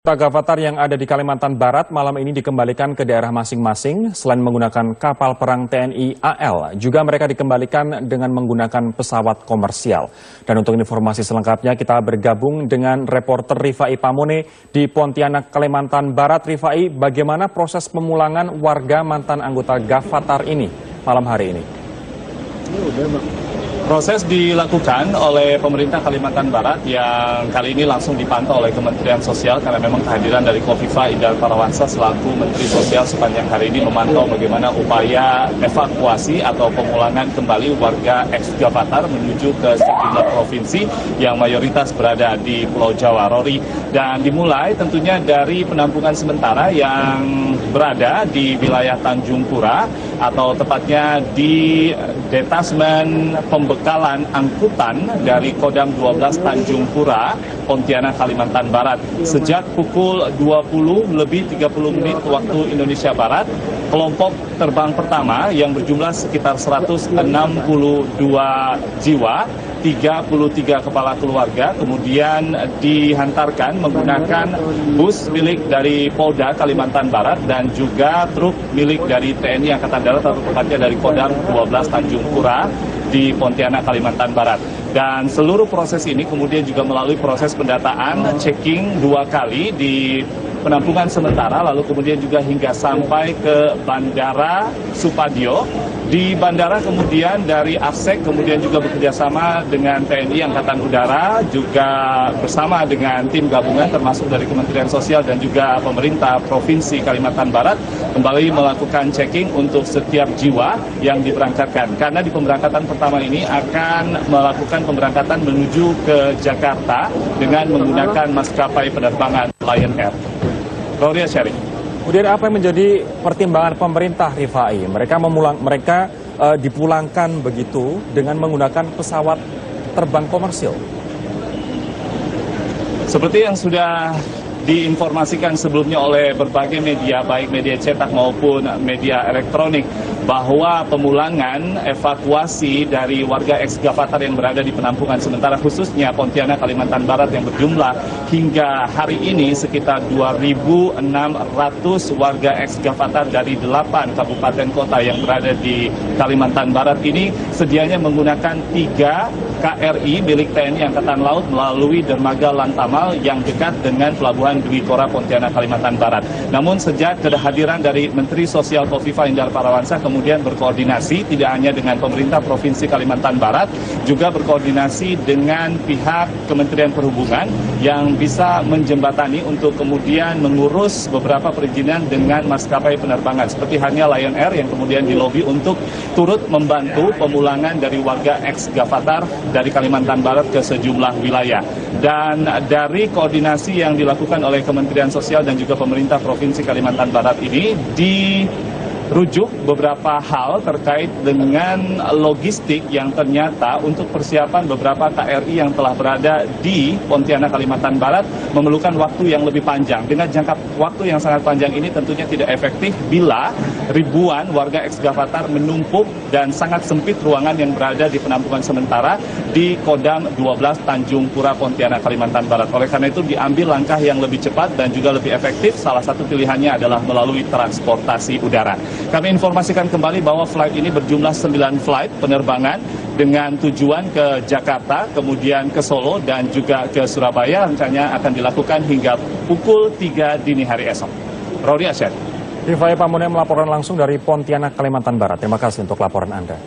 Gavatar yang ada di Kalimantan Barat malam ini dikembalikan ke daerah masing-masing. Selain menggunakan kapal perang TNI AL, juga mereka dikembalikan dengan menggunakan pesawat komersial. Dan untuk informasi selengkapnya kita bergabung dengan reporter Rifai Pamone di Pontianak, Kalimantan Barat. Rifai, bagaimana proses pemulangan warga mantan anggota Gavatar ini malam hari ini? Proses dilakukan oleh pemerintah Kalimantan Barat yang kali ini langsung dipantau oleh Kementerian Sosial karena memang kehadiran dari Khofifah Indar Parawansa selaku Menteri Sosial sepanjang hari ini memantau bagaimana upaya evakuasi atau pemulangan kembali warga ex-Gavatar menuju ke sejumlah provinsi yang mayoritas berada di Pulau Jawa, Rory. Dan dimulai tentunya dari penampungan sementara yang berada di wilayah Tanjung Pura atau tepatnya di detasmen pembekalan angkutan dari Kodam 12 Tanjung Pura, Pontianak, Kalimantan Barat. Sejak pukul 20:30 waktu Indonesia Barat, kelompok terbang pertama yang berjumlah sekitar 162 jiwa, 33 kepala keluarga, kemudian dihantarkan menggunakan bus milik dari Polda Kalimantan Barat dan juga truk milik dari TNI Angkatan Darat atau tepatnya dari Kodam 12 Tanjung Pura di Pontianak, Kalimantan Barat. Dan seluruh proses ini kemudian juga melalui proses pendataan, checking 2 kali di penampungan sementara, lalu kemudian juga hingga sampai ke Bandara Supadio. Di bandara kemudian dari AFSEK kemudian juga bekerjasama dengan TNI Angkatan Udara, juga bersama dengan tim gabungan termasuk dari Kementerian Sosial dan juga pemerintah Provinsi Kalimantan Barat kembali melakukan checking untuk setiap jiwa yang diberangkatkan. Karena di pemberangkatan pertama ini akan melakukan pemberangkatan menuju ke Jakarta dengan menggunakan maskapai penerbangan Lion Air. Gloria Syarif. Kemudian apa yang menjadi pertimbangan pemerintah, Rifai? Mereka dipulangkan begitu dengan menggunakan pesawat terbang komersil. Seperti yang sudah diinformasikan sebelumnya oleh berbagai media, baik media cetak maupun media elektronik, bahwa pemulangan evakuasi dari warga ex-Gavatar yang berada di penampungan sementara khususnya Pontianak, Kalimantan Barat yang berjumlah hingga hari ini sekitar 2.600 warga ex-Gavatar dari 8 kabupaten kota yang berada di Kalimantan Barat ini sedianya menggunakan 3 KRI milik TNI Angkatan Laut melalui dermaga Lantamal yang dekat dengan Pelabuhan Dwi Kora, Pontianak, Kalimantan Barat. Namun sejak kehadiran dari Menteri Sosial Khofifah Indar Parawansa kemudian berkoordinasi tidak hanya dengan pemerintah Provinsi Kalimantan Barat, juga berkoordinasi dengan pihak Kementerian Perhubungan yang bisa menjembatani untuk kemudian mengurus beberapa perizinan dengan maskapai penerbangan seperti halnya Lion Air yang kemudian dilobi untuk turut membantu pemulangan dari warga ex-Gavatar dari Kalimantan Barat ke sejumlah wilayah. Dan dari koordinasi yang dilakukan oleh Kementerian Sosial dan juga pemerintah Provinsi Kalimantan Barat ini dirujuk beberapa hal terkait dengan logistik yang ternyata untuk persiapan beberapa KRI yang telah berada di Pontianak, Kalimantan Barat memerlukan waktu yang lebih panjang. Dengan jangka waktu yang sangat panjang ini tentunya tidak efektif bila ribuan warga ex-Gavatar menumpuk dan sangat sempit ruangan yang berada di penampungan sementara di Kodam 12 Tanjung Pura, Pontianak, Kalimantan Barat. Oleh karena itu diambil langkah yang lebih cepat dan juga lebih efektif. Salah satu pilihannya adalah melalui transportasi udara. Kami informasikan kembali bahwa flight ini berjumlah 9 flight penerbangan dengan tujuan ke Jakarta, kemudian ke Solo dan juga ke Surabaya. Rencananya akan dilakukan hingga pukul 3 dini hari esok. Rory Asyad. Rifai Pamone melaporkan langsung dari Pontianak, Kalimantan Barat. Terima kasih untuk laporan Anda.